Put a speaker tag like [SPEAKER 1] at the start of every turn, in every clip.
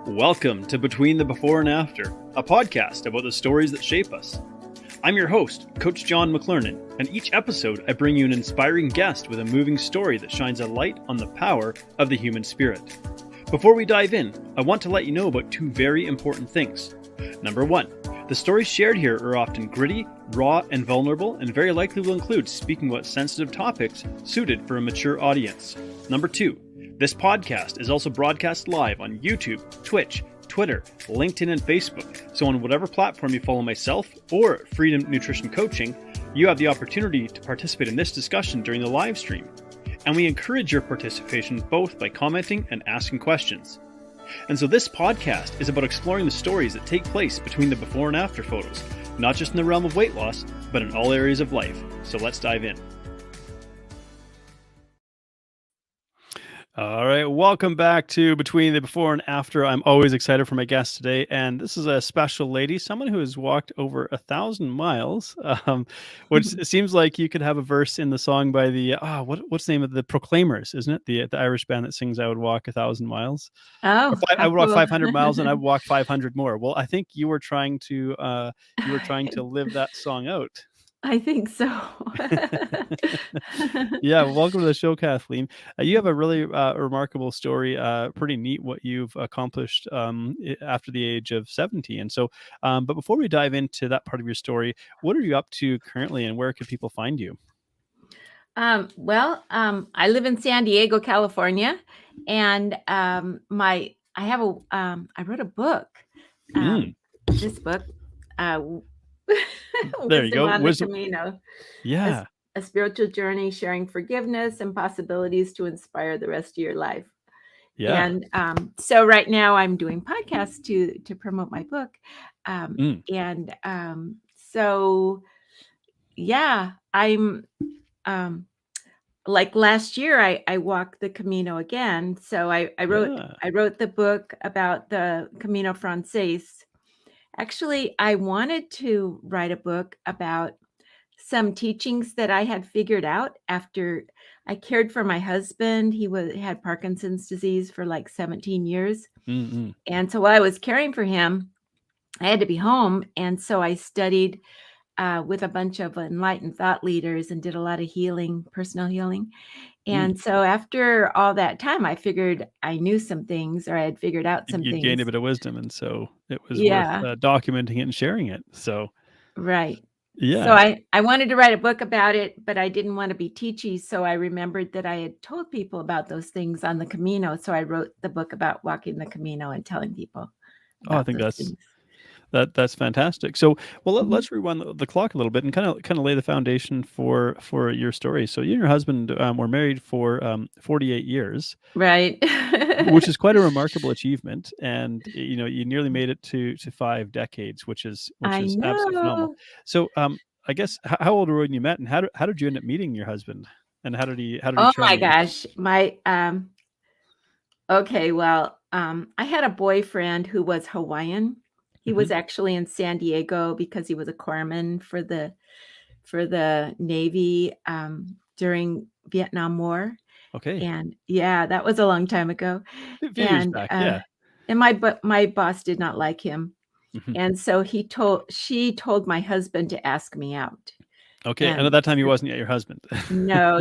[SPEAKER 1] Welcome to Between the Before and After, a podcast about the stories that shape us. I'm your host, Coach John McLernan, and each episode I bring you an inspiring guest with a moving story that shines a light on the power of the human spirit. Before we dive in, I want to let you know about two very important things. Number one, the stories shared here are often gritty, raw, and vulnerable, and very likely will include speaking about sensitive topics suited for a mature audience. Number two, this podcast is also broadcast live on YouTube, Twitch, Twitter, LinkedIn, and Facebook. So on whatever platform you follow myself or Freedom Nutrition Coaching, you have the opportunity to participate in this discussion during the live stream. And we encourage your participation both by commenting and asking questions. And so this podcast is about exploring the stories that take place between the before and after photos, not just in the realm of weight loss, but in all areas of life. So let's dive in. All right, welcome back to Between the Before and After. I'm always excited for my guest today, and this is a special lady, someone who has walked over 1,000 miles, which it seems like you could have a verse in the song by the, what's the name of the Proclaimers, isn't it? The Irish band that sings, I would walk 1,000 miles.
[SPEAKER 2] Oh,
[SPEAKER 1] I would walk 500 miles and I would walk 500 more. Well, I think you were trying to live that song out.
[SPEAKER 2] I think so.
[SPEAKER 1] Yeah, welcome to the show, Kathleen. You have a really remarkable story, pretty neat what you've accomplished after the age of 70. And so, but before we dive into that part of your story, what are you up to currently and where can people find you?
[SPEAKER 2] I live in San Diego, California, and I wrote a book. This book,
[SPEAKER 1] there you go.
[SPEAKER 2] Wisdom, Camino.
[SPEAKER 1] Yeah.
[SPEAKER 2] A spiritual journey, sharing forgiveness and possibilities to inspire the rest of your life.
[SPEAKER 1] Yeah.
[SPEAKER 2] And so right now I'm doing podcasts to promote my book. I'm like last year I walked the Camino again. So I wrote the book about the Camino Frances. Actually, I wanted to write a book about some teachings that I had figured out after I cared for my husband. He had Parkinson's disease for like 17 years.
[SPEAKER 1] Mm-hmm.
[SPEAKER 2] And so while I was caring for him, I had to be home. And so I studied with a bunch of enlightened thought leaders and did a lot of healing, personal healing. And so after all that time, I figured I knew some things, or I had figured out some things.
[SPEAKER 1] You gained a bit of wisdom, and so it was worth documenting it and sharing it. So
[SPEAKER 2] right.
[SPEAKER 1] Yeah.
[SPEAKER 2] So I wanted to write a book about it, but I didn't want to be teachy. So I remembered that I had told people about those things on the Camino. So I wrote the book about walking the Camino and telling people.
[SPEAKER 1] I think that's fantastic. So, well, let's rewind the clock a little bit and kind of lay the foundation for your story. So, you and your husband were married for 48 years,
[SPEAKER 2] right?
[SPEAKER 1] Which is quite a remarkable achievement. And you nearly made it to 5 decades, which is absolutely phenomenal. So, I guess how old were you when you met, and how did you end up meeting your husband, and how did he?
[SPEAKER 2] Oh my gosh, okay, well, I had a boyfriend who was Hawaiian. He was actually in San Diego because he was a corpsman for the Navy during Vietnam War.
[SPEAKER 1] Okay.
[SPEAKER 2] And yeah, that was a long time ago.
[SPEAKER 1] A few years back, yeah.
[SPEAKER 2] And my boss did not like him. And so she told my husband to ask me out.
[SPEAKER 1] Okay. And at that time he wasn't yet your husband.
[SPEAKER 2] No,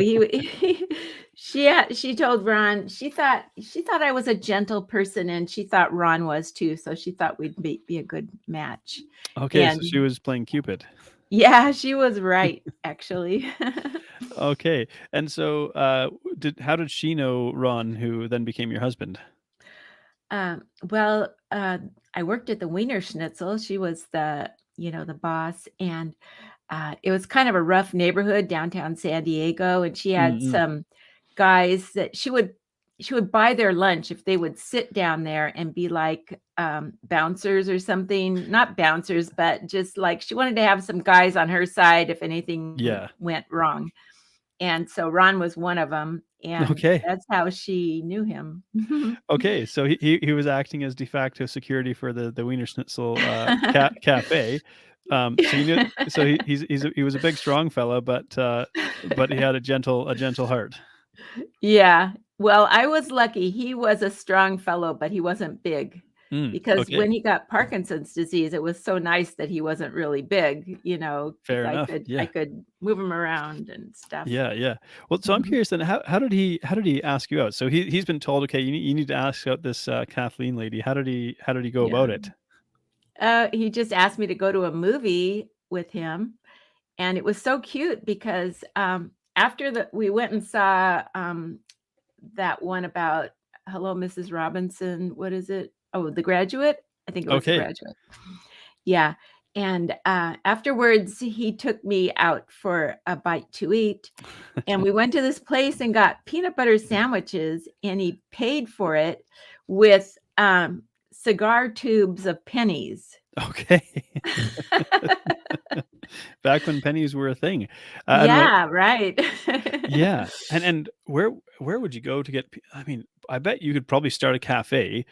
[SPEAKER 2] she told Ron, she thought I was a gentle person, and she thought Ron was too. So she thought we'd be a good match.
[SPEAKER 1] Okay. So she was playing Cupid.
[SPEAKER 2] Yeah, she was right, actually.
[SPEAKER 1] Okay. And so how did she know Ron, who then became your husband?
[SPEAKER 2] I worked at the Wiener Schnitzel. She was the boss, and it was kind of a rough neighborhood downtown San Diego, and she had some guys that she would buy their lunch if they would sit down there and be like bouncers or something. Not bouncers, but just like she wanted to have some guys on her side if anything went wrong. And so Ron was one of them, and that's how she knew him.
[SPEAKER 1] Okay, so he was acting as de facto security for the Wiener Schnitzel cafe. So he was a big, strong fella, but he had a gentle heart.
[SPEAKER 2] Yeah. Well, I was lucky. He was a strong fellow, but he wasn't big. because
[SPEAKER 1] Okay.
[SPEAKER 2] when he got Parkinson's disease, it was so nice that he wasn't really big, because
[SPEAKER 1] Fair enough.
[SPEAKER 2] I
[SPEAKER 1] Yeah.
[SPEAKER 2] could move him around and stuff.
[SPEAKER 1] Yeah, yeah. Well, so I'm
[SPEAKER 2] Mhm.
[SPEAKER 1] curious then, how did he ask you out? So he's been told, okay, you need to ask out this Kathleen lady. How did he go
[SPEAKER 2] Yeah.
[SPEAKER 1] about it?
[SPEAKER 2] He just asked me to go to a movie with him, and it was so cute because, after we went and saw, that one about Hello, Mrs. Robinson. What is it? Oh, The Graduate? I think it was The
[SPEAKER 1] Okay.
[SPEAKER 2] Graduate. Yeah, and, afterwards, he took me out for a bite to eat, and we went to this place and got peanut butter sandwiches, and he paid for it with, cigar tubes of pennies.
[SPEAKER 1] Okay. Back when pennies were a thing. I don't know.
[SPEAKER 2] Yeah, right.
[SPEAKER 1] Yeah. And where would you go to get I mean, I bet you could probably start a cafe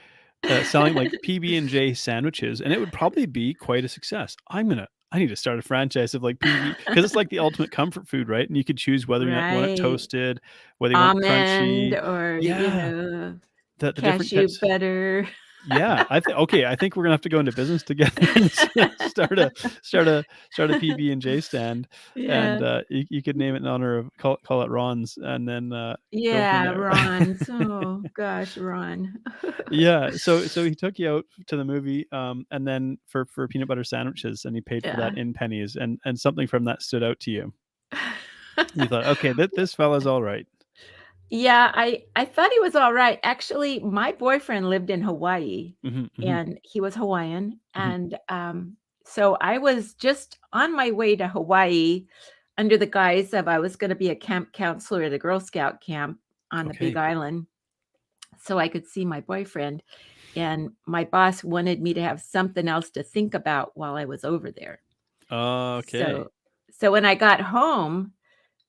[SPEAKER 1] selling like PB&J sandwiches, and it would probably be quite a success. I need to start a franchise of like PB because it's like the ultimate comfort food, right? And you could choose whether you want it
[SPEAKER 2] Right.
[SPEAKER 1] toasted, whether you want it
[SPEAKER 2] Almond
[SPEAKER 1] crunchy.
[SPEAKER 2] or,
[SPEAKER 1] Yeah, the different
[SPEAKER 2] cashew
[SPEAKER 1] types.
[SPEAKER 2] butter.
[SPEAKER 1] Yeah, I think we're gonna have to go into business together and start a start a PB&J stand, and
[SPEAKER 2] Yeah.
[SPEAKER 1] you could name it in honor of call it Ron's, and then go from
[SPEAKER 2] Yeah,
[SPEAKER 1] there.
[SPEAKER 2] Ron. Oh gosh, Ron.
[SPEAKER 1] Yeah, so he took you out to the movie, and then for peanut butter sandwiches, and he paid for
[SPEAKER 2] Yeah.
[SPEAKER 1] that in pennies, and something from that stood out to you. You thought, "Okay, this fella's alright."
[SPEAKER 2] Yeah, I thought he was alright. Actually, my boyfriend lived in Hawaii,
[SPEAKER 1] Mhm, mhm,
[SPEAKER 2] and he was Hawaiian,
[SPEAKER 1] mhm.
[SPEAKER 2] and, so I was just on my way to Hawaii under the guise of I was gonna be a camp counselor at a Girl Scout camp on the Big
[SPEAKER 1] Okay.
[SPEAKER 2] Island so I could see my boyfriend, and my boss wanted me to have something else to think about while I was over there.
[SPEAKER 1] Okay.
[SPEAKER 2] So so when I got home,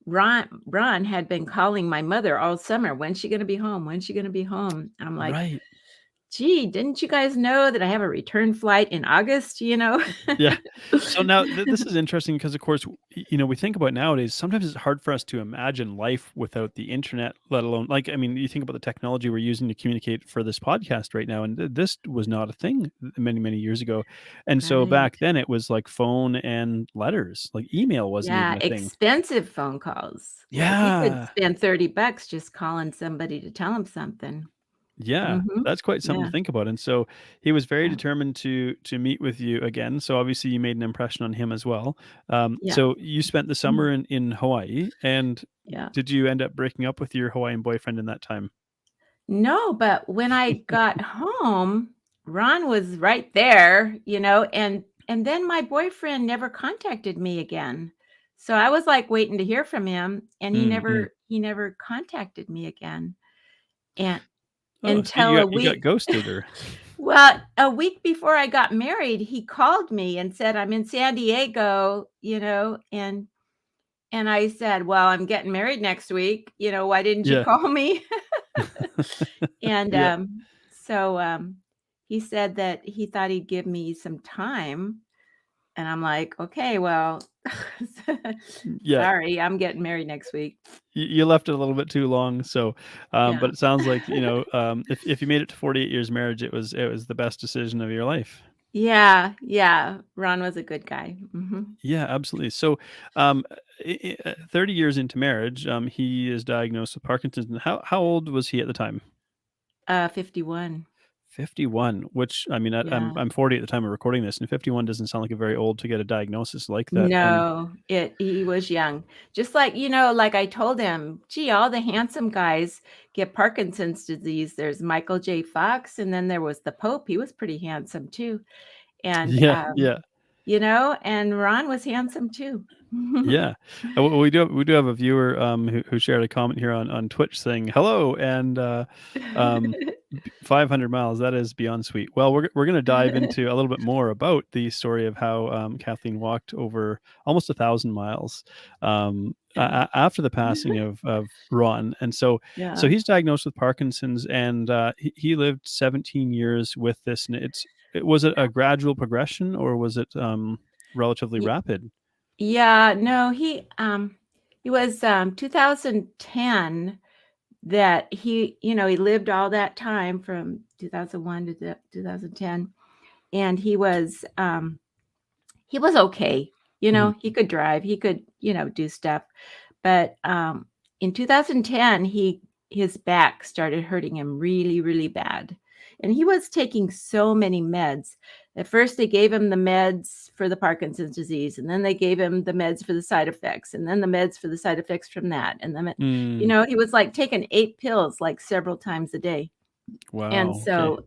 [SPEAKER 2] Ron had been calling my mother all summer, "When's she gonna be home? When's she gonna be home?" I'm like,
[SPEAKER 1] Right.
[SPEAKER 2] "Gee, didn't you guys know that I have a return flight in August?" You know?
[SPEAKER 1] Yeah. So now this is interesting because, of course, we think about nowadays. Sometimes it's hard for us to imagine life without the internet, let alone like I mean, you think about the technology we're using to communicate for this podcast right now, and this was not a thing many years ago. And so
[SPEAKER 2] Right.
[SPEAKER 1] back then, it was like phone and letters, like email wasn't
[SPEAKER 2] Yeah,
[SPEAKER 1] even a thing.
[SPEAKER 2] expensive phone calls. Like, you could
[SPEAKER 1] Yeah.
[SPEAKER 2] spend 30 bucks just calling somebody to tell them something.
[SPEAKER 1] Yeah,
[SPEAKER 2] Mhm.
[SPEAKER 1] that's quite something to
[SPEAKER 2] Yeah,
[SPEAKER 1] think about, and so he was very
[SPEAKER 2] yeah,
[SPEAKER 1] determined to meet with you again, so obviously you made an impression on him as well.
[SPEAKER 2] yeah.
[SPEAKER 1] So you spent the
[SPEAKER 2] Mhm.
[SPEAKER 1] summer in Hawaii, and
[SPEAKER 2] Yeah.
[SPEAKER 1] did you end up breaking up with your Hawaiian boyfriend in that time?
[SPEAKER 2] No, but when I got home, Ron was right there, and then my boyfriend never contacted me again. So I was, like, waiting to hear from him, and he
[SPEAKER 1] Mm, mm.
[SPEAKER 2] never contacted me again, and
[SPEAKER 1] Oh, so
[SPEAKER 2] until a
[SPEAKER 1] you got
[SPEAKER 2] week
[SPEAKER 1] ghosted or
[SPEAKER 2] well, a week before I got married, he called me and said, "I'm in San Diego," and I said, "Well, I'm getting married next week, why didn't you
[SPEAKER 1] Yeah.
[SPEAKER 2] call me?" And,
[SPEAKER 1] Yeah.
[SPEAKER 2] he said that he thought he'd give me some time, and I'm like, "Okay, well,
[SPEAKER 1] Yeah.
[SPEAKER 2] sorry, I'm getting married next week."
[SPEAKER 1] You left it a little bit too long, so,
[SPEAKER 2] Yeah.
[SPEAKER 1] but it sounds like, if you made it to 48 years marriage, it was the best decision of your life.
[SPEAKER 2] Yeah, yeah, Ron was a good guy. Mhm.
[SPEAKER 1] Yeah, absolutely. So, 30 years into marriage, he is diagnosed with Parkinson's. And how old was he at the time?
[SPEAKER 2] 51.
[SPEAKER 1] 51, which I mean,
[SPEAKER 2] Yeah.
[SPEAKER 1] I'm 40 at the time of recording this, and 51 doesn't sound like a very old to get a diagnosis like that. And
[SPEAKER 2] No, he was young. Just like, like I told him, "Gee, all the handsome guys get Parkinson's disease. There's Michael J. Fox, and then there was the Pope. He was pretty handsome too." And,
[SPEAKER 1] yeah, yeah,
[SPEAKER 2] and Ron was handsome too.
[SPEAKER 1] yeah. We do have a viewer who shared a comment here on Twitch saying hello and um 500 miles. That is beyond sweet. Well, we're going to dive into a little bit more about the story of how Kathleen walked over almost 1,000 miles
[SPEAKER 2] Yeah.
[SPEAKER 1] after the passing of Ron, and so
[SPEAKER 2] Yeah.
[SPEAKER 1] he's diagnosed with Parkinson's, and he lived 17 years with this. And was it a gradual progression or was it relatively
[SPEAKER 2] Ye
[SPEAKER 1] rapid?
[SPEAKER 2] yeah, no, he was, 2010. that he lived all that time from 2001 to 2010, and he was okay.
[SPEAKER 1] Mhm.
[SPEAKER 2] He could drive, he could do stuff, but in 2010 his back started hurting him really, really bad, and he was taking so many meds. At first they gave him the meds for the Parkinson's disease, and then they gave him the meds for the side effects, and then the meds for the side effects from that, and then
[SPEAKER 1] Mm.
[SPEAKER 2] he was like taking 8 pills like several times a day. And
[SPEAKER 1] Wow, okay.
[SPEAKER 2] so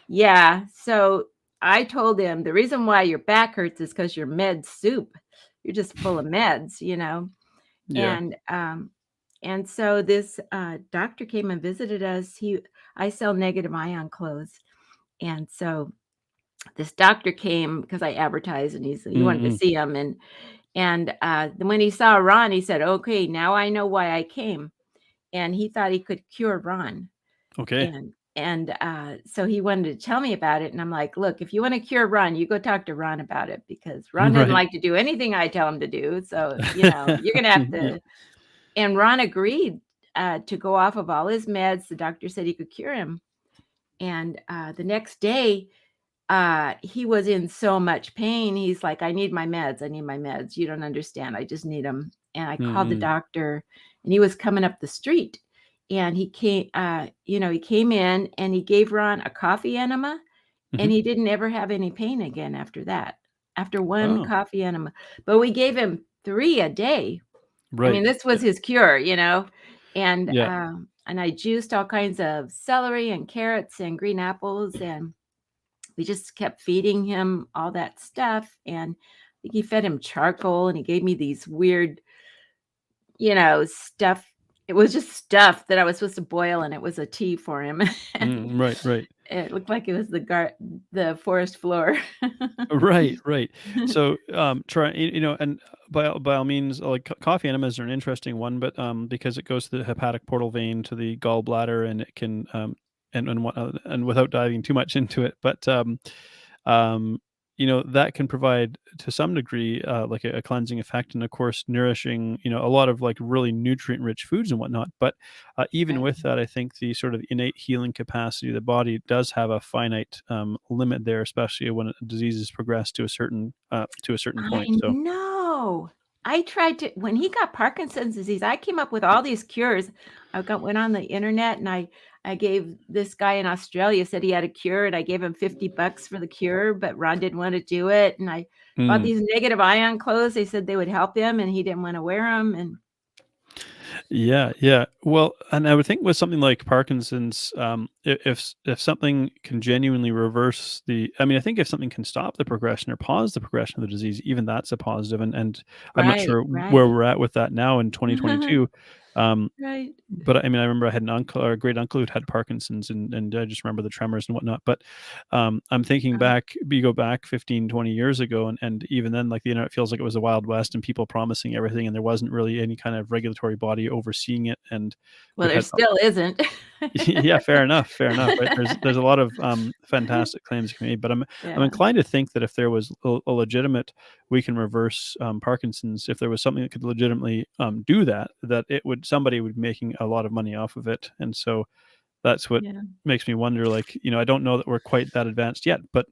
[SPEAKER 2] yeah, so I told him the reason why your back hurts is because you're med soup. You're just full of meds,
[SPEAKER 1] Yeah.
[SPEAKER 2] and so this doctor came and visited us. I sell negative ion clothes, and so this doctor came because I advertised, and he wanted to
[SPEAKER 1] Mm-mm.
[SPEAKER 2] see him, and then when he saw Ron, he said, "Okay, now I know why I came," and he thought he could cure Ron.
[SPEAKER 1] Okay.
[SPEAKER 2] And so he wanted to tell me about it, and I'm like, "Look, if you wanna cure Ron, you go talk to Ron about it, because Ron doesn't
[SPEAKER 1] Right.
[SPEAKER 2] like to do anything I tell him to do, so, you're gonna have
[SPEAKER 1] Yeah.
[SPEAKER 2] to." And Ron agreed, to go off of all his meds. The doctor said he could cure him, and, the next day, he was in so much pain. He's like, "I need my meds. I need my meds. You don't understand. I just need them." And I called the
[SPEAKER 1] Mm-mm.
[SPEAKER 2] doctor, and he was coming up the street, and he came in and he gave Ron a coffee enema, and
[SPEAKER 1] Mhm.
[SPEAKER 2] he didn't ever have any pain again after that, after one
[SPEAKER 1] Oh,
[SPEAKER 2] coffee enema. But we gave him 3 a day. I
[SPEAKER 1] right.
[SPEAKER 2] mean, this
[SPEAKER 1] Yeah.
[SPEAKER 2] was his cure,
[SPEAKER 1] Yeah.
[SPEAKER 2] and I juiced all kinds of celery and carrots and green apples, and we just kept feeding him all that stuff, and I think he fed him charcoal, and he gave me these weird, stuff. It was just stuff that I was supposed to boil, and it was a tea for him. And
[SPEAKER 1] Right, right.
[SPEAKER 2] it looked like it was the forest floor.
[SPEAKER 1] Right, right. So, try and by all means, like, coffee enemas are an interesting one, but, because it goes to the hepatic portal vein to the gallbladder, and it can, and without diving too much into it, but, um, that can provide to some degree, like a cleansing effect, and of course nourishing, a lot of like really nutrient rich foods and whatnot. But even
[SPEAKER 2] Right.
[SPEAKER 1] with that, I think the sort of innate healing capacity of the body does have a finite limit there, especially when diseases progress to a certain
[SPEAKER 2] I
[SPEAKER 1] point. So
[SPEAKER 2] know. I tried to when he got Parkinson's disease, I came up with all these cures. Went on the internet, and I gave this guy in Australia, said he had a cure, and I gave him $50 for the cure, but Ron didn't wanna do it, and I bought
[SPEAKER 1] mm,
[SPEAKER 2] these negative ion clothes. They said they would help him, and he didn't wanna wear them. And
[SPEAKER 1] yeah, yeah. Well, and I would think with something like Parkinson's, if something can genuinely reverse I mean, I think if something can stop the progression or pause the progression of the disease, even that's a positive. And I'm not
[SPEAKER 2] Right,
[SPEAKER 1] sure where
[SPEAKER 2] right.
[SPEAKER 1] we're at with that now in 2022. Um,
[SPEAKER 2] Right.
[SPEAKER 1] but I mean, I remember I had an uncle or a great uncle who'd had Parkinson's, and I just remember the tremors and whatnot. But I'm thinking
[SPEAKER 2] Uh,
[SPEAKER 1] back, you go back 15, 20 years ago, and even then, like the internet feels like it was the Wild West and people promising everything, and there wasn't really any kind of regulatory body overseeing it. And
[SPEAKER 2] well,
[SPEAKER 1] we've
[SPEAKER 2] there
[SPEAKER 1] had
[SPEAKER 2] still isn't.
[SPEAKER 1] yeah, fair enough, right? There's a lot of, fantastic claims you can make, but I'm
[SPEAKER 2] Yeah,
[SPEAKER 1] inclined to think that if there was a legitimate we can reverse, Parkinson's, if there was something that could legitimately, do that, that it would somebody would be making a lot of money off of it, and so that's what
[SPEAKER 2] yeah.
[SPEAKER 1] makes me wonder, like, I don't know that we're quite that advanced yet, but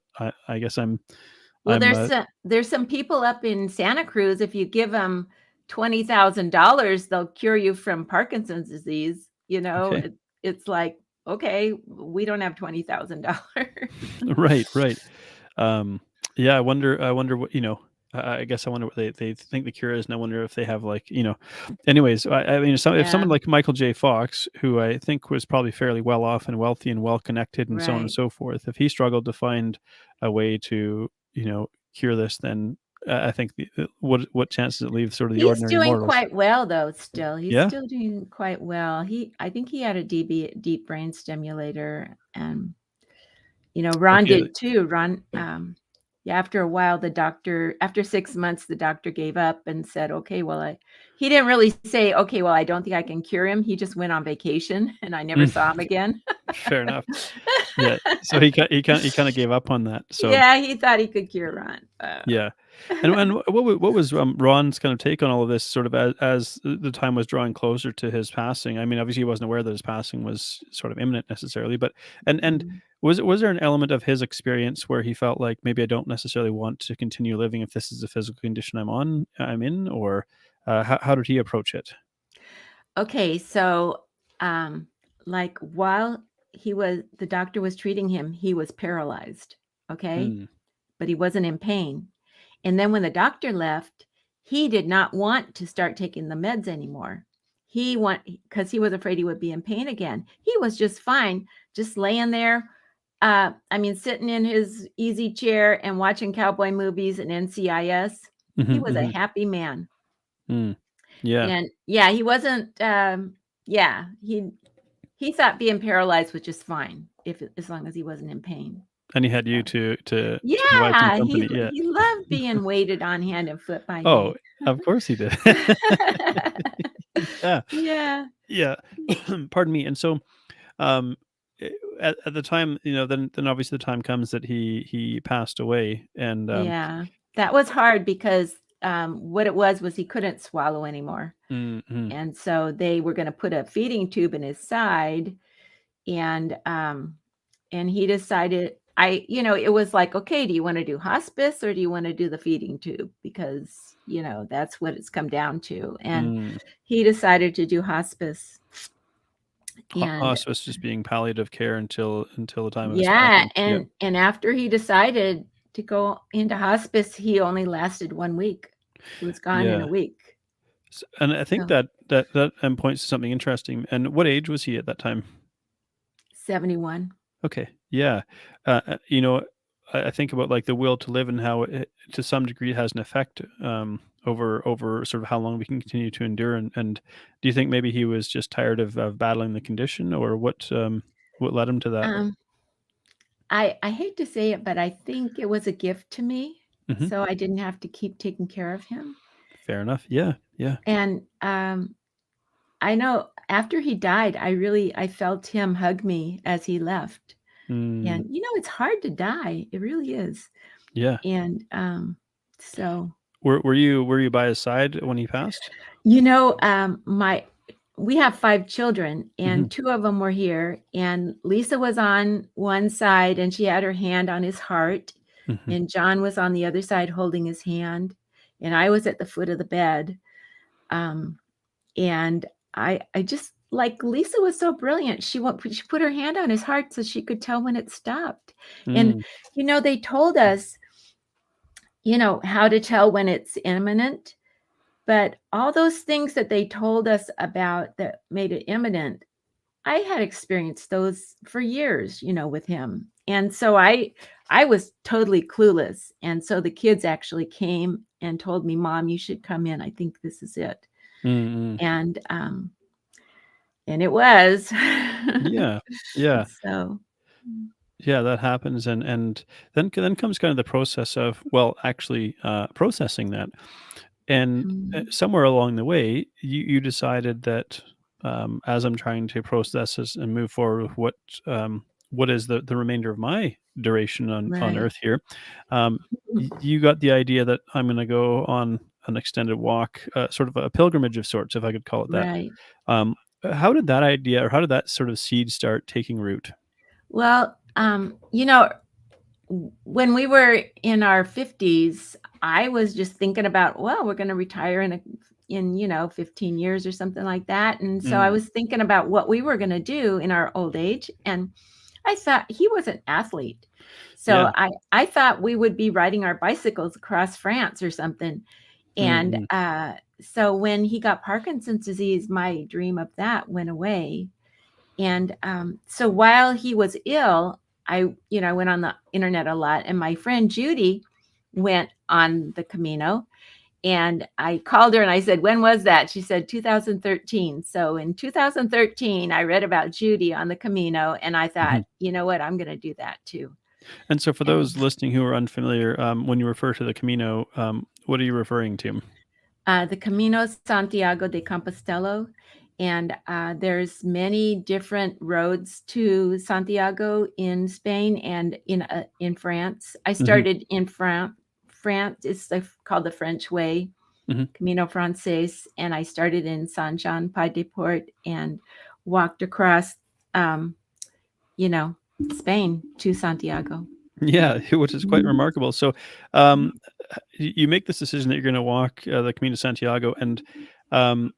[SPEAKER 1] I guess
[SPEAKER 2] Well,
[SPEAKER 1] I'm,
[SPEAKER 2] there's some people up in Santa Cruz. If you give them $20,000, they'll cure you from Parkinson's disease.
[SPEAKER 1] okay.
[SPEAKER 2] It's like, okay, we don't have $20,000.
[SPEAKER 1] Right, right. Um, yeah, I wonder what, I guess I wonder what they think the cure is, and I wonder if they have like, anyways, I mean, if
[SPEAKER 2] Yeah,
[SPEAKER 1] someone like Michael J. Fox, who I think was probably fairly well off and wealthy and well connected and so on and
[SPEAKER 2] right.
[SPEAKER 1] so forth, if he struggled to find a way to, cure this, then I think what chances it leaves sort of the
[SPEAKER 2] He's
[SPEAKER 1] ordinary
[SPEAKER 2] doing
[SPEAKER 1] mortals?
[SPEAKER 2] quite well though still. He's
[SPEAKER 1] Yeah.
[SPEAKER 2] still doing quite well. I think he had a deep brain stimulator, and Ron
[SPEAKER 1] Okay.
[SPEAKER 2] did too. Ron, after a while, after 6 months, the doctor gave up and said, okay, well, he didn't really say, okay, well, I don't think I can cure him. He just went on vacation and I never saw him again.
[SPEAKER 1] Fair enough. Yeah. So he kind of gave up on that. So
[SPEAKER 2] Yeah, he thought he could cure Ron.
[SPEAKER 1] yeah. And what was Ron's kind of take on all of this, sort of as the time was drawing closer to his passing? I mean, obviously he wasn't aware that his passing was sort of imminent necessarily, but and
[SPEAKER 2] Mhm.
[SPEAKER 1] was there an element of his experience where he felt like, maybe I don't necessarily want to continue living if this is the physical condition I'm in, or how did he approach it?
[SPEAKER 2] Okay, so like while the doctor was treating him, he was paralyzed. Okay,
[SPEAKER 1] Mm,
[SPEAKER 2] but he wasn't in pain. And then when the doctor left, he did not want to start taking the meds anymore. Because he was afraid he would be in pain again. He was just fine, just laying there. I mean, sitting in his easy chair and watching cowboy movies and NCIS. He
[SPEAKER 1] mhm,
[SPEAKER 2] was a
[SPEAKER 1] mhm,
[SPEAKER 2] happy man.
[SPEAKER 1] mm, yeah,
[SPEAKER 2] And yeah, he wasn't. Yeah, he thought being paralyzed was just fine as long as he wasn't in pain.
[SPEAKER 1] and he had you
[SPEAKER 2] So.
[SPEAKER 1] to provide some
[SPEAKER 2] Yeah, he
[SPEAKER 1] company. Yeah.
[SPEAKER 2] he loved being waited on hand and foot by
[SPEAKER 1] Oh,
[SPEAKER 2] me.
[SPEAKER 1] of course he did. Yeah,
[SPEAKER 2] Yeah,
[SPEAKER 1] yeah. Pardon me. And so, um, eh, at the time, then obviously the time comes that he passed away, and
[SPEAKER 2] yeah. That was hard because, what it was he couldn't swallow anymore,
[SPEAKER 1] mhm,
[SPEAKER 2] and so they were gonna put a feeding tube in his side, and, he decided it was like, "Okay, do you wanna do hospice or do you wanna do the feeding tube?" Because, that's what it's come down to, and
[SPEAKER 1] mm.
[SPEAKER 2] he decided to do hospice, and
[SPEAKER 1] Hospice just being palliative care until the time of his
[SPEAKER 2] yeah,
[SPEAKER 1] passing. Yeah,
[SPEAKER 2] and after he decided to go into hospice, he only lasted 1 week. He was gone in
[SPEAKER 1] yeah.
[SPEAKER 2] a week.
[SPEAKER 1] And I think
[SPEAKER 2] So,
[SPEAKER 1] that points to something interesting. And what age was he at that time?
[SPEAKER 2] 71.
[SPEAKER 1] Okay, yeah. I think about, like, the will to live and how it, to some degree, has an effect, over sort of how long we can continue to endure. And do you think maybe he was just tired of battling the condition, or what led him to that?
[SPEAKER 2] Um, I hate to say it, but I think it was a gift to me,
[SPEAKER 1] Mhm.
[SPEAKER 2] so I didn't have to keep taking care of him.
[SPEAKER 1] Fair enough. Yeah, yeah.
[SPEAKER 2] And, I know after he died, I felt him hug me as he left.
[SPEAKER 1] Mm,
[SPEAKER 2] And, it's hard to die. It really is.
[SPEAKER 1] yeah.
[SPEAKER 2] And, so
[SPEAKER 1] Were you by his side when he passed?
[SPEAKER 2] My we have 5 children,
[SPEAKER 1] Mhm,
[SPEAKER 2] and 2 of them were here, and Lisa was on one side, and she had her hand on his heart,
[SPEAKER 1] mhm.
[SPEAKER 2] and John was on the other side holding his hand, and I was at the foot of the bed, um, and I just like, Lisa was so brilliant. She put her hand on his heart so she could tell when it stopped, and,
[SPEAKER 1] Mm,
[SPEAKER 2] they told us, how to tell when it's imminent. But all those things that they told us about that made it imminent, I had experienced those for years, with him. And so I was totally clueless. And so the kids actually came and told me, "Mom, you should come in. I think this is it."
[SPEAKER 1] mm, mm.
[SPEAKER 2] And it was.
[SPEAKER 1] Yeah, yeah.
[SPEAKER 2] So
[SPEAKER 1] Yeah, that happens, and then comes kind of the process of, well, actually, processing that. And,
[SPEAKER 2] mhm,
[SPEAKER 1] somewhere along the way, you decided that, as I'm trying to process this and move forward with what is the remainder of my duration on
[SPEAKER 2] right,
[SPEAKER 1] Earth here, you got the idea that I'm gonna go on an extended walk, sort of a pilgrimage of sorts, if I could call it that.
[SPEAKER 2] right.
[SPEAKER 1] Um, how did that idea, or how did that sort of seed start taking root?
[SPEAKER 2] Well, when we were in our 50s, I was just thinking about, well, we're going to retire in 15 years or something like that. And so I
[SPEAKER 1] Mm,
[SPEAKER 2] was thinking about what we were going to do in our old age. And I thought he was an athlete.
[SPEAKER 1] yeah.
[SPEAKER 2] So I thought we would be riding our bicycles across France or something. And
[SPEAKER 1] Mm,
[SPEAKER 2] so when he got Parkinson's disease, my dream of that went away. And, so while he was ill, I went on the internet a lot, and my friend Judy went on the Camino, and I called her and I said, "When was that?" She said, "2013." So in 2013, I read about Judy on the Camino, and I thought,
[SPEAKER 1] mhm.
[SPEAKER 2] "You know what? I'm gonna do that too."
[SPEAKER 1] And so, for
[SPEAKER 2] And
[SPEAKER 1] those listening who are unfamiliar, when you refer to the Camino, what are you referring to?
[SPEAKER 2] the Camino Santiago de Compostela, and there's many different roads to Santiago in Spain and in France. I
[SPEAKER 1] Hmm.
[SPEAKER 2] started in France. France is called the French Way,
[SPEAKER 1] Hmm.
[SPEAKER 2] Camino Frances, and I started in Saint Jean Pied de Port and walked across, um, you know, Spain to Santiago.
[SPEAKER 1] Yeah, which is quite
[SPEAKER 2] Mhm.
[SPEAKER 1] remarkable. So, um, you make this decision that you're going to walk the Camino Santiago, and um,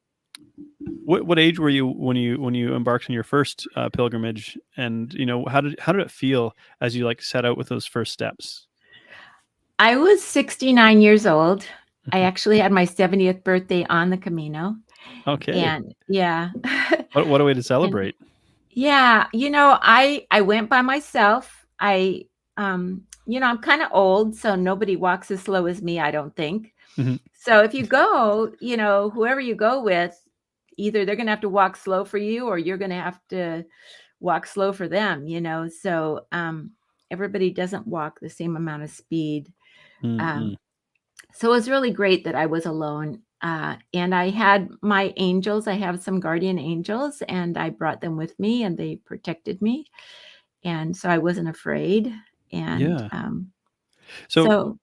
[SPEAKER 1] what age were you when you embarked on your first pilgrimage? And how did it feel as you like set out with those first steps?
[SPEAKER 2] I was 69 years old. I
[SPEAKER 1] Mhm.
[SPEAKER 2] actually had my 70th birthday on the Camino,
[SPEAKER 1] Okay,
[SPEAKER 2] and yeah.
[SPEAKER 1] what a way to
[SPEAKER 2] And
[SPEAKER 1] celebrate.
[SPEAKER 2] yeah, I went by myself. I'm kinda old, so nobody walks as slow as me, I don't think.
[SPEAKER 1] Hmm.
[SPEAKER 2] So if you go, whoever you go with, either they're gonna have to walk slow for you or you're gonna have to walk slow for them. So, everybody doesn't walk the same amount of speed.
[SPEAKER 1] Mm-hmm.
[SPEAKER 2] Um, so it was really great that I was alone, and I had my angels. I have some guardian angels, and I brought them with me, and they protected me, and so I wasn't afraid, and,
[SPEAKER 1] Yeah. So
[SPEAKER 2] so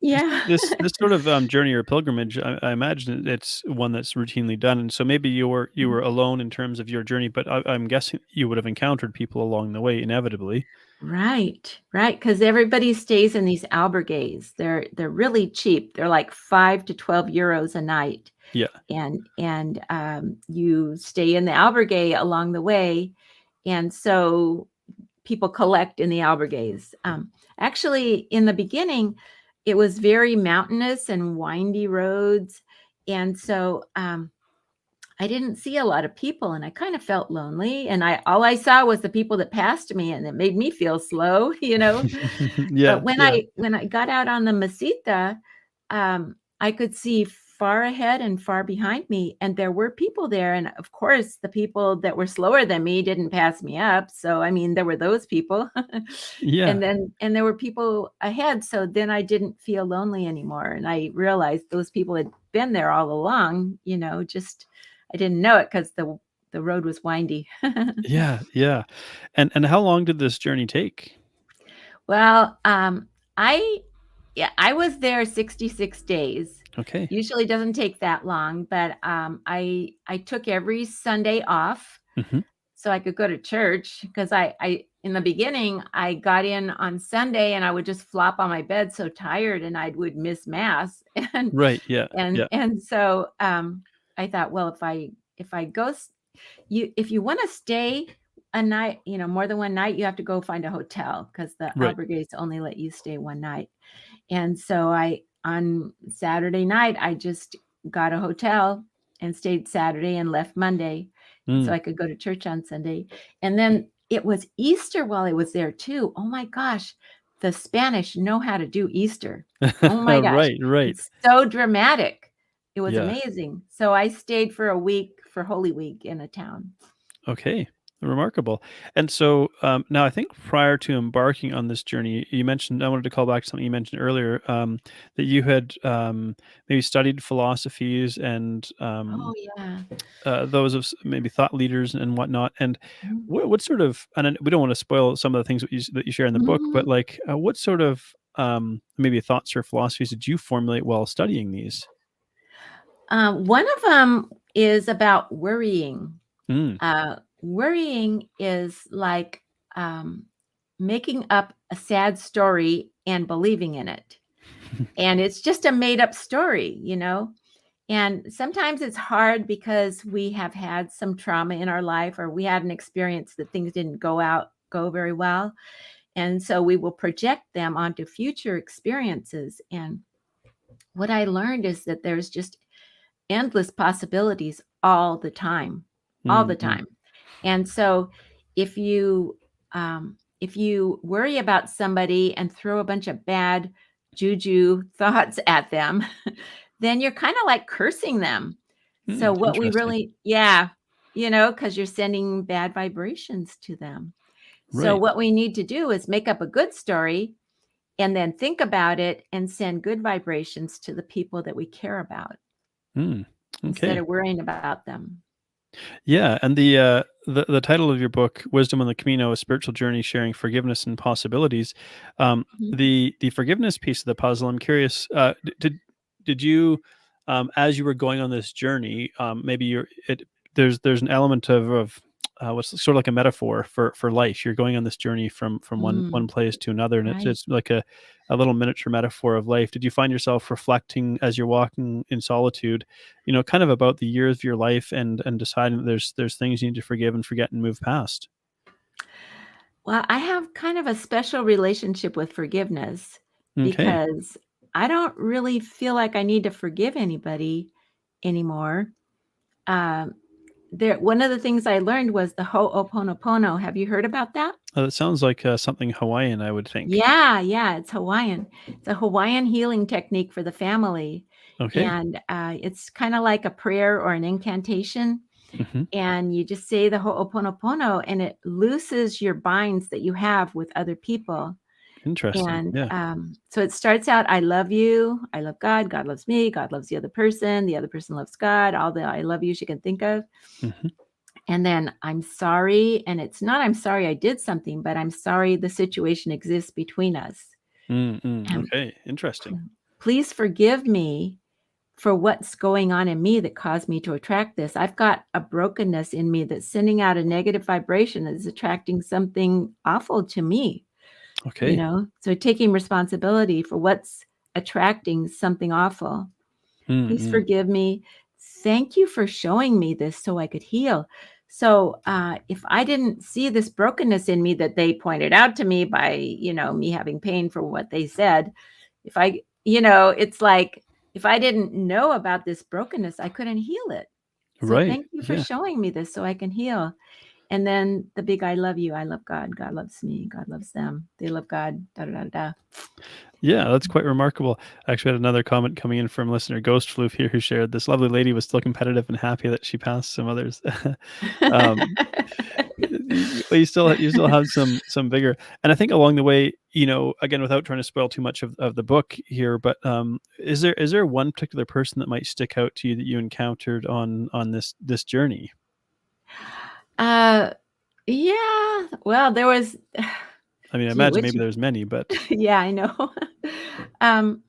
[SPEAKER 2] yeah.
[SPEAKER 1] this sort of journey or pilgrimage, I imagine it's one that's routinely done, and so maybe you were alone in terms of your journey, but I'm guessing you would have encountered people along the way inevitably.
[SPEAKER 2] Right, right, because everybody stays in these albergues. They're really cheap. They're like 5 to 12 euros a night,
[SPEAKER 1] Yeah.
[SPEAKER 2] and you stay in the albergue along the way, and so people collect in the albergues. Actually, in the beginning, it was very mountainous and windy roads, and so, I didn't see a lot of people, and I kind of felt lonely, and I all I saw was the people that passed me, and it made me feel slow, you know?
[SPEAKER 1] Yeah,
[SPEAKER 2] But when
[SPEAKER 1] yeah,
[SPEAKER 2] I got out on the Mesita, I could see far ahead and far behind me, and there were people there, and of course, the people that were slower than me didn't pass me up, so, I mean, there were those people.
[SPEAKER 1] yeah,
[SPEAKER 2] And there were people ahead, so then I didn't feel lonely anymore, and I realized those people had been there all along, just I didn't know it because the road was windy.
[SPEAKER 1] yeah, yeah. And how long did this journey take?
[SPEAKER 2] Well, I yeah, I was there 66 days.
[SPEAKER 1] Okay.
[SPEAKER 2] Usually doesn't take that long, but, I took every Sunday off
[SPEAKER 1] Mhm.
[SPEAKER 2] so I could go to church because I in the beginning, I got in on Sunday and I would just flop on my bed so tired and I would miss mass. And
[SPEAKER 1] Right, yeah,
[SPEAKER 2] and
[SPEAKER 1] yeah,
[SPEAKER 2] and so, I thought, well, if I go if you wanna stay a night, more than one night, you have to go find a hotel because the
[SPEAKER 1] right.
[SPEAKER 2] albergues only let you stay one night. And so I on Saturday night, I just got a hotel and stayed Saturday and left Monday, and so
[SPEAKER 1] Mm.
[SPEAKER 2] I could go to church on Sunday. And then it was Easter while I was there too. Oh my gosh, the Spanish know how to do Easter. Oh my gosh,
[SPEAKER 1] Right, right.
[SPEAKER 2] it's so dramatic. It was
[SPEAKER 1] Yeah.
[SPEAKER 2] amazing. So I stayed for a week for Holy Week in a town.
[SPEAKER 1] Okay, remarkable. And so, now I think prior to embarking on this journey, you mentioned I wanted to call back to something you mentioned earlier, that you had, maybe studied philosophies and,
[SPEAKER 2] Oh, yeah.
[SPEAKER 1] those of maybe thought leaders and whatnot. And
[SPEAKER 2] Mhm.
[SPEAKER 1] what sort of, and then we don't want to spoil some of the things that you share in the book, but
[SPEAKER 2] Mhm.
[SPEAKER 1] like, what sort of, maybe thoughts or philosophies did you formulate while studying these?
[SPEAKER 2] One of them is about worrying.
[SPEAKER 1] Mm.
[SPEAKER 2] Worrying is like, um, making up a sad story and believing in it. And it's just a made up story. And sometimes it's hard because we have had some trauma in our life or we had an experience that things didn't go very well. And so we will project them onto future experiences. And what I learned is that there's just endless possibilities all the
[SPEAKER 1] Mm-hmm.
[SPEAKER 2] time. And so if you worry about somebody and throw a bunch of bad juju thoughts at them, then you're kind of like cursing them. So what we
[SPEAKER 1] Interesting.
[SPEAKER 2] really, yeah, because you're sending bad vibrations to them. So
[SPEAKER 1] Right.
[SPEAKER 2] what we need to do is make up a good story and then think about it and send good vibrations to the people that we care about
[SPEAKER 1] Mm.
[SPEAKER 2] instead
[SPEAKER 1] Okay.
[SPEAKER 2] of worrying about them.
[SPEAKER 1] Yeah, and the title of your book, "Wisdom on the Camino: A Spiritual Journey Sharing Forgiveness and Possibilities,"
[SPEAKER 2] Mhm.
[SPEAKER 1] the forgiveness piece of the puzzle. I'm curious, did you, as you were going on this journey, maybe there's an element of what's sort of like a metaphor for life. You're going on this journey from one
[SPEAKER 2] Mm,
[SPEAKER 1] place to another, and
[SPEAKER 2] right.
[SPEAKER 1] it's like a little miniature metaphor of life. Did you find yourself reflecting as you're walking in solitude, kind of about the years of your life and deciding that there's things you need to forgive and forget and move past?
[SPEAKER 2] Well, I have kind of a special relationship with forgiveness
[SPEAKER 1] Okay.
[SPEAKER 2] because I don't really feel like I need to forgive anybody anymore. Um, one of the things I learned was the Ho'oponopono. Have you heard about that?
[SPEAKER 1] That sounds like something Hawaiian, I would think.
[SPEAKER 2] Yeah, yeah, it's Hawaiian. It's a Hawaiian healing technique for the family,
[SPEAKER 1] Okay.
[SPEAKER 2] and it's kind of like a prayer or an incantation.
[SPEAKER 1] Hmm.
[SPEAKER 2] And you just say the Ho'oponopono, and it looses your binds that you have with other people.
[SPEAKER 1] Interesting.
[SPEAKER 2] And,
[SPEAKER 1] Yeah.
[SPEAKER 2] so it starts out, "I love you, I love God, God loves me, God loves the other person loves God," all the "I love yous" you can think of.
[SPEAKER 1] Hmm.
[SPEAKER 2] And then, "I'm sorry," and it's not, "I'm sorry I did something," but, "I'm sorry the situation exists between us. Um,
[SPEAKER 1] Okay. Interesting.
[SPEAKER 2] please forgive me for what's going on in me that caused me to attract this. I've got a brokenness in me that's sending out a negative vibration that is attracting something awful to me."
[SPEAKER 1] Okay.
[SPEAKER 2] So taking responsibility for what's attracting something awful. Please
[SPEAKER 1] Mm-mm.
[SPEAKER 2] forgive me. Thank you for showing me this so I could heal. So, if I didn't see this brokenness in me that they pointed out to me by, me having pain for what they said, it's like if I didn't know about this brokenness, I couldn't heal it. So
[SPEAKER 1] Right.
[SPEAKER 2] thank you for
[SPEAKER 1] Yeah.
[SPEAKER 2] showing me this so I can heal. And then the big I love you, I love God, God loves me, God loves them. They love God, da da da da.
[SPEAKER 1] Yeah, that's quite remarkable. I actually had another comment coming in from listener Ghost Floof here who shared this lovely lady was still competitive and happy that she passed some others. um, you still have some vigor, and I think along the way, again, without trying to spoil too much of the book here, but is there one particular person that might stick out to you that you encountered on this journey?
[SPEAKER 2] Uh, yeah, well, there was
[SPEAKER 1] I mean, I
[SPEAKER 2] gee,
[SPEAKER 1] imagine
[SPEAKER 2] which
[SPEAKER 1] maybe there's many, but
[SPEAKER 2] yeah, I know. Um,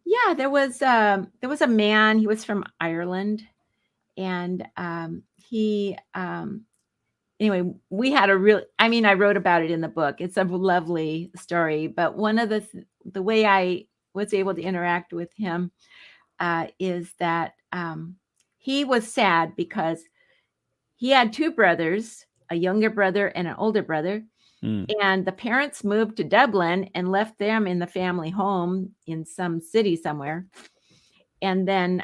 [SPEAKER 2] yeah, there was a man, he was from Ireland, and, anyway, we had a real I mean, I wrote about it in the book. It's a lovely story, but one of the way I was able to interact with him, is that, he was sad because he had 2 brothers, a younger brother and an older brother,
[SPEAKER 1] mm,
[SPEAKER 2] and the parents moved to Dublin and left them in the family home in some city somewhere. And then,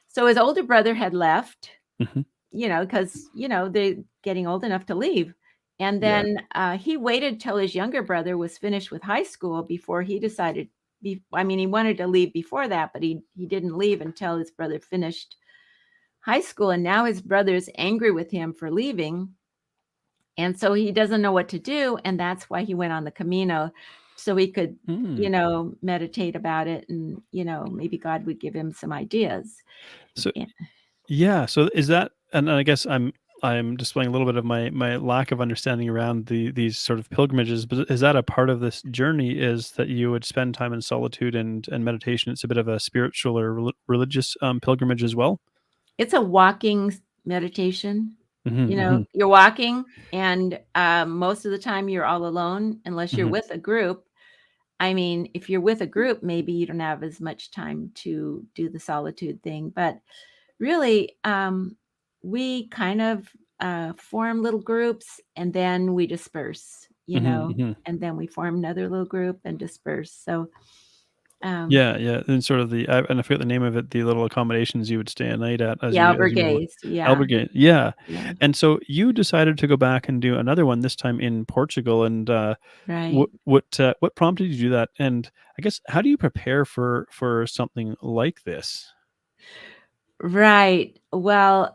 [SPEAKER 2] so his older brother had left,
[SPEAKER 1] mhm,
[SPEAKER 2] because they're getting old enough to leave. And
[SPEAKER 1] yeah,
[SPEAKER 2] then, he waited till his younger brother was finished with high school before he decided I mean, he wanted to leave before that, but he didn't leave until his brother finished high school, and now his brother's angry with him for leaving, and so he doesn't know what to do, and that's why he went on the Camino, so he could,
[SPEAKER 1] mm.
[SPEAKER 2] meditate about it and, maybe God would give him some ideas.
[SPEAKER 1] So
[SPEAKER 2] Yeah.
[SPEAKER 1] yeah, so is that, and I guess I'm displaying a little bit of my lack of understanding around these sort of pilgrimages, but is that a part of this journey, is that you would spend time in solitude and meditation? It's a bit of a spiritual or religious pilgrimage as well?
[SPEAKER 2] It's a walking meditation.
[SPEAKER 1] Mhm, mhm,
[SPEAKER 2] You're walking and, most of the time you're all alone unless you're
[SPEAKER 1] mhm,
[SPEAKER 2] with a group. I mean, if you're with a group, maybe you don't have as much time to do the solitude thing, but really, we kind of, form little groups and then we disperse,
[SPEAKER 1] mhm, mhm.
[SPEAKER 2] and then we form another little group and disperse. So, um,
[SPEAKER 1] Yeah, yeah, and sort of and I forget the name of it, the little accommodations you would stay a night at
[SPEAKER 2] the
[SPEAKER 1] as you were
[SPEAKER 2] albergues, yeah,
[SPEAKER 1] Albergate, yeah,
[SPEAKER 2] yeah,
[SPEAKER 1] and so you decided to go back and do another one, this time in Portugal, and,
[SPEAKER 2] right.
[SPEAKER 1] what prompted you to do that? And I guess how do you prepare for something like this?
[SPEAKER 2] Right. Well,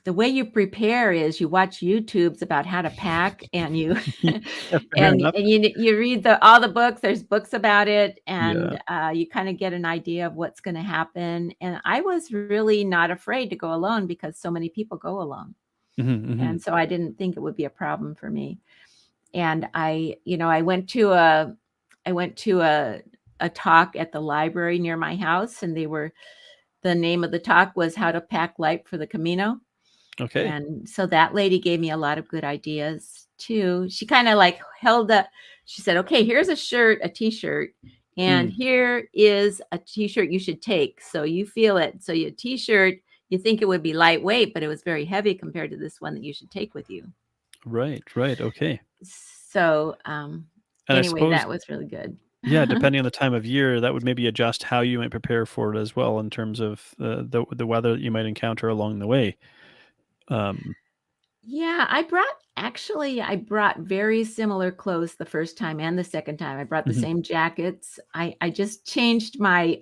[SPEAKER 2] the way you prepare is you watch YouTubes about how to pack, and you
[SPEAKER 1] Yeah, fair enough.
[SPEAKER 2] and you read all the books. There's books about it,
[SPEAKER 1] Yeah.
[SPEAKER 2] and you kind of get an idea of what's going to happen. And I was really not afraid to go alone because so many people go alone,
[SPEAKER 1] Mhm,
[SPEAKER 2] and
[SPEAKER 1] mhm.
[SPEAKER 2] so I didn't think it would be a problem for me. And I went to a talk at the library near my house, and the name of the talk was How to Pack Light for the Camino.
[SPEAKER 1] Okay.
[SPEAKER 2] And so that lady gave me a lot of good ideas too. She kind of like held up, she said, okay, here's a shirt, a t-shirt, and
[SPEAKER 1] Mm,
[SPEAKER 2] here is a t-shirt you should take. So you feel it. So your t-shirt, you think it would be lightweight, but it was very heavy compared to this one that you should take with you.
[SPEAKER 1] right, right, okay.
[SPEAKER 2] So
[SPEAKER 1] And I
[SPEAKER 2] anyway,
[SPEAKER 1] suppose,
[SPEAKER 2] that was really good.
[SPEAKER 1] yeah, depending on the time of year, that would maybe adjust how you might prepare for it as well in terms of, the weather that you might encounter along the way. Um,
[SPEAKER 2] Yeah, I brought very similar clothes the first time and the second time. I brought the
[SPEAKER 1] mhm,
[SPEAKER 2] same jackets. I just changed my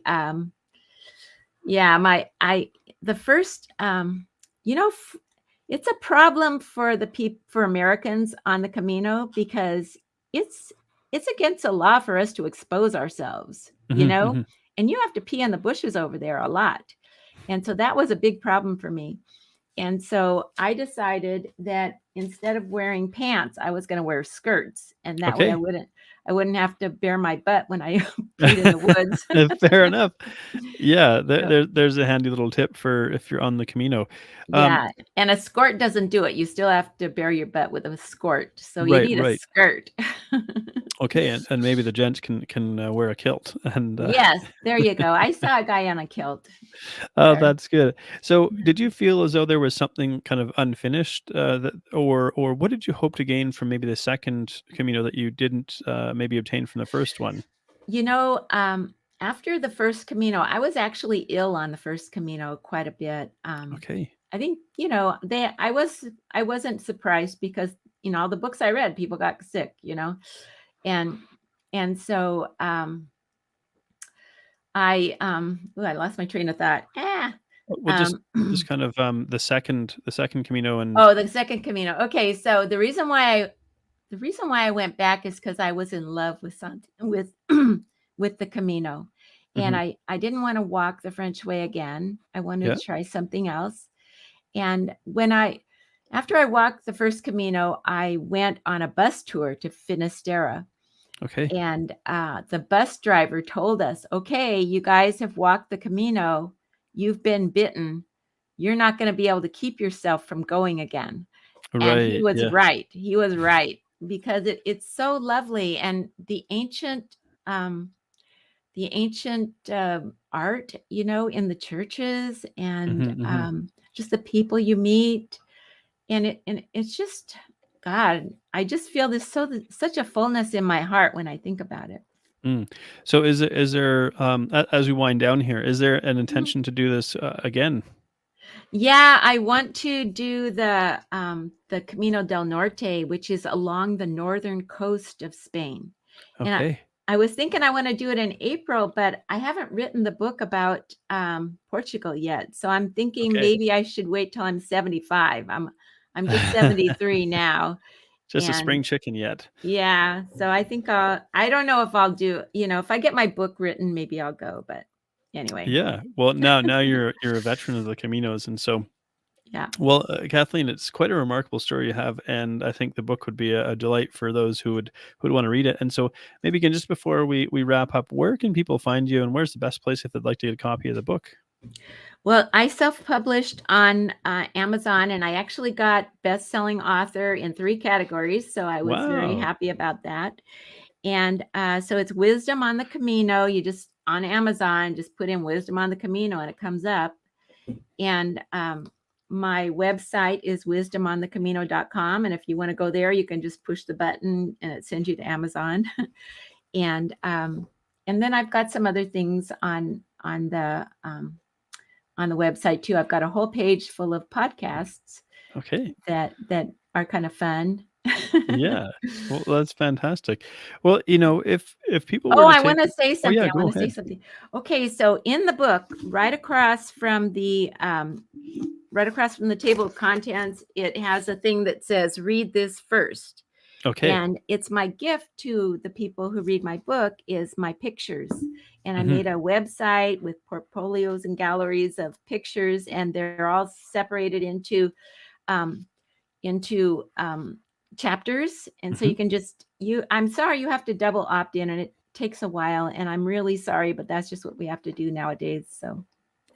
[SPEAKER 2] yeah, my I the first you know f- it's a problem for for Americans on the Camino because it's it's against the law for us to expose ourselves,
[SPEAKER 1] mhm, mhm.
[SPEAKER 2] and you have to pee in the bushes over there a lot. And so that was a big problem for me. And so I decided that instead of wearing pants, I was going to wear skirts, and that way
[SPEAKER 1] Okay.
[SPEAKER 2] I wouldn't have to bare my butt when I peed in the woods.
[SPEAKER 1] Fair enough. Yeah,
[SPEAKER 2] So,
[SPEAKER 1] there's a handy little tip for if you're on the Camino. Um,
[SPEAKER 2] yeah, and a skirt doesn't do it. You still have to bare your butt with a skirt. So you
[SPEAKER 1] right,
[SPEAKER 2] need a
[SPEAKER 1] right.
[SPEAKER 2] skirt.
[SPEAKER 1] Okay, and maybe the gents can wear a kilt and,
[SPEAKER 2] Yes, there you go. I saw a guy on a kilt
[SPEAKER 1] oh,
[SPEAKER 2] there.
[SPEAKER 1] that's good. So, did you feel as though there was something kind of unfinished, that or what did you hope to gain from maybe the second Camino that you didn't, maybe obtain from the first one?
[SPEAKER 2] You know, after the first Camino, I was actually ill on the first Camino quite a bit.
[SPEAKER 1] Okay.
[SPEAKER 2] I think, I wasn't surprised because, all the books I read, people got sick, and and so I lost my train of thought.
[SPEAKER 1] Well, just
[SPEAKER 2] Um,
[SPEAKER 1] just kind of, the second Camino and
[SPEAKER 2] oh, the second Camino. Okay, so the reason why I went back is because I was in love with with the Camino, and
[SPEAKER 1] mhm,
[SPEAKER 2] I didn't want to walk the French way again. I wanted
[SPEAKER 1] yeah,
[SPEAKER 2] to try something else. And after I walked the first Camino, I went on a bus tour to Finisterre,
[SPEAKER 1] okay,
[SPEAKER 2] and the bus driver told us, "Okay, you guys have walked the Camino. You've been bitten. You're not going to be able to keep yourself from going again." And he
[SPEAKER 1] right,
[SPEAKER 2] was
[SPEAKER 1] yeah,
[SPEAKER 2] right. He was right because it's so lovely, and um, the ancient art, in the churches, and
[SPEAKER 1] mhm, mhm.
[SPEAKER 2] just the people you meet, and it's just God. I just feel such a fullness in my heart when I think about it.
[SPEAKER 1] Mm. So is there, as we wind down here, is there an intention to do this, again?
[SPEAKER 2] Yeah, I want to do the Camino del Norte, which is along the northern coast of Spain. And
[SPEAKER 1] Okay,
[SPEAKER 2] I was thinking I want to do it in April, but I haven't written the book about Portugal yet. So I'm thinking
[SPEAKER 1] okay.
[SPEAKER 2] maybe I should wait till I'm 75. I'm just 73 now.
[SPEAKER 1] Just a
[SPEAKER 2] And
[SPEAKER 1] spring chicken yet.
[SPEAKER 2] yeah, so I don't know if I'll do, if I get my book written, maybe I'll go. But anyway,
[SPEAKER 1] Yeah. Well, now you're a veteran of the Caminos, and so
[SPEAKER 2] yeah.
[SPEAKER 1] well, Kathleen, it's quite a remarkable story you have, and I think the book would be a delight for those who would want to read it. And so, maybe again, just before we wrap up, where can people find you, and where's the best place if they'd like to get a copy of the book?
[SPEAKER 2] Well, I self-published on Amazon, and I actually got best-selling author in 3 categories, so I was very
[SPEAKER 1] Wow.
[SPEAKER 2] happy about that. And so it's Wisdom on the Camino. You just on Amazon, just put in Wisdom on the Camino, and it comes up. And my website is wisdomonthecamino.com, and if you want to go there, you can just push the button, and it sends you to Amazon. and and then I've got some other things on the website too. I've got a whole page full of podcasts
[SPEAKER 1] Okay.
[SPEAKER 2] that are kind of fun.
[SPEAKER 1] Yeah. Well, that's fantastic. Well, if people were
[SPEAKER 2] Oh,
[SPEAKER 1] to
[SPEAKER 2] I
[SPEAKER 1] take,
[SPEAKER 2] wanna say
[SPEAKER 1] oh
[SPEAKER 2] something,
[SPEAKER 1] yeah,
[SPEAKER 2] I
[SPEAKER 1] go
[SPEAKER 2] wanna say
[SPEAKER 1] ahead.
[SPEAKER 2] something. Okay, so in the book, right across from the table of contents, it has a thing that says, "Read this first."
[SPEAKER 1] Okay.
[SPEAKER 2] And it's my gift to the people who read my book is my pictures. And I
[SPEAKER 1] Hmm.
[SPEAKER 2] made a website with portfolios and galleries of pictures, and they're all separated um, into chapters. And so
[SPEAKER 1] Hmm.
[SPEAKER 2] you can I'm sorry you have to double opt in, and it takes a while. And I'm really sorry, but that's just what we have to do nowadays. So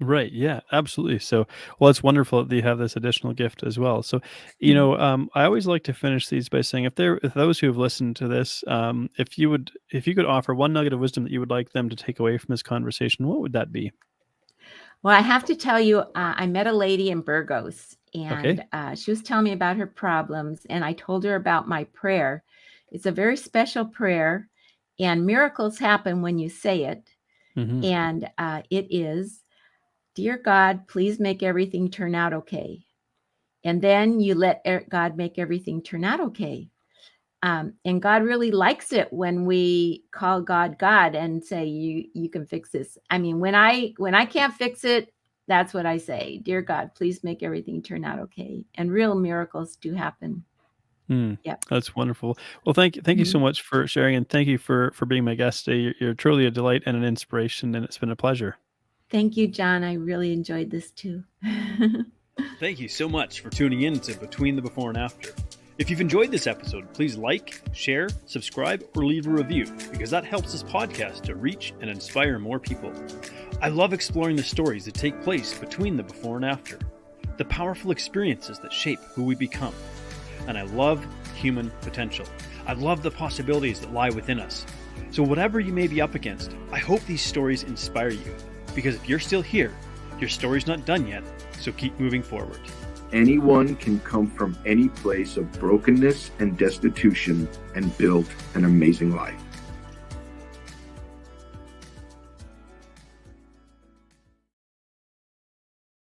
[SPEAKER 1] Right. Yeah, absolutely. So, well, it's wonderful that you have this additional gift as well. So,
[SPEAKER 2] mm.
[SPEAKER 1] I always like to finish these by saying, if those who have listened to this, if you could offer one nugget of wisdom that you would like them to take away from this conversation, what would that be?
[SPEAKER 2] Well, I have to tell you, I met a lady in Burgos,
[SPEAKER 1] Okay.
[SPEAKER 2] and she was telling me about her problems, and I told her about my prayer. It's a very special prayer, and miracles happen when you say it.
[SPEAKER 1] Hmm.
[SPEAKER 2] And it is, "Dear God, please make everything turn out okay." And then you let God make everything turn out okay. And God really likes it when we call God God and say, you can fix this. I mean, when I can't fix it, that's what I say. Dear God, please make everything turn out okay. And real miracles do happen.
[SPEAKER 1] Mm,
[SPEAKER 2] Yep.
[SPEAKER 1] that's wonderful. Well, thank you so
[SPEAKER 2] Mhm.
[SPEAKER 1] much for sharing, and thank you for being my guest today. You're truly a delight and an inspiration, and it's been a pleasure.
[SPEAKER 2] Thank you, John. I really enjoyed this too.
[SPEAKER 1] Thank you so much for tuning in to Between the Before and After. If you've enjoyed this episode, please like, share, subscribe, or leave a review, because that helps this podcast to reach and inspire more people. I love exploring the stories that take place between the before and after, the powerful experiences that shape who we become. And I love human potential. I love the possibilities that lie within us. So whatever you may be up against, I hope these stories inspire you, because if you're still here, your story's not done yet, so keep moving forward.
[SPEAKER 3] Anyone can come from any place of brokenness and destitution and build an amazing life.